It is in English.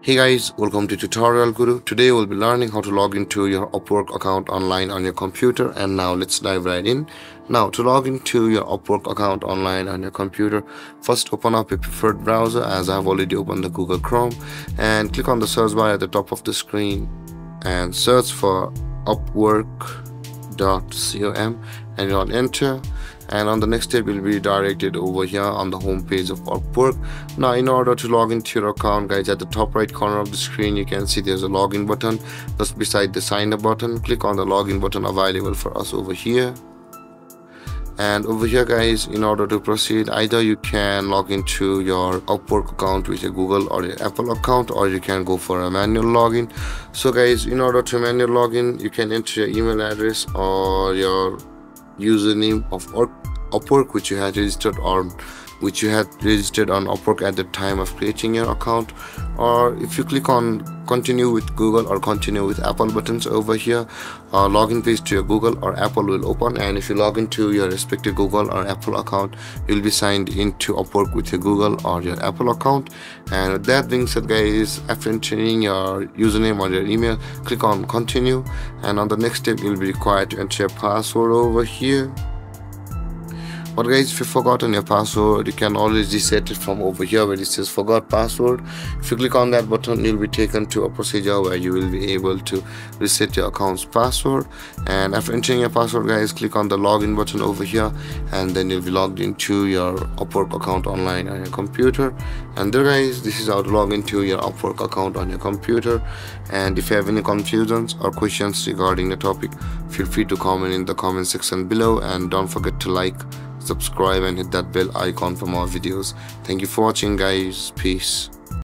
Hey guys, welcome to Tutorial Guru. Today we'll be learning how to log into your Upwork account online on your computer, and now let's dive right in. Now to log into your Upwork account online on your computer, first open up your preferred browser, as I've already opened the Google Chrome, and click on the search bar at the top of the screen and search for upwork.com and you'll enter, and on the next step you'll be directed over here on the home page of Upwork. Now in order to log into your account, guys, at the top right corner of the screen you can see there's a login button just beside the sign up button. Click on the login button available for us over here, and over here, guys, in order to proceed, either you can log into your Upwork account with your Google or your Apple account, or you can go for a manual login. So guys, in order to manual login, you can enter your email address or your username of Upwork which you had registered on Upwork at the time of creating your account. Or if you click on continue with Google or continue with Apple buttons over here, login page to your Google or Apple will open, and if you log into your respective Google or Apple account, you'll be signed into Upwork with your Google or your Apple account. And with that being said, guys, after entering your username or your email, click on continue, and on the next step you'll be required to enter your password over here. But guys, if you've forgotten your password, you can always reset it from over here where it says forgot password. If you click on that button, you'll be taken to a procedure where you will be able to reset your account's password. And after entering your password, guys, click on the login button over here, and then you'll be logged into your Upwork account online on your computer. And there, guys, this is how to log into your Upwork account on your computer. And if you have any confusions or questions regarding the topic, feel free to comment in the comment section below, and don't forget to like, subscribe and hit that bell icon for more videos. Thank you for watching, guys. Peace.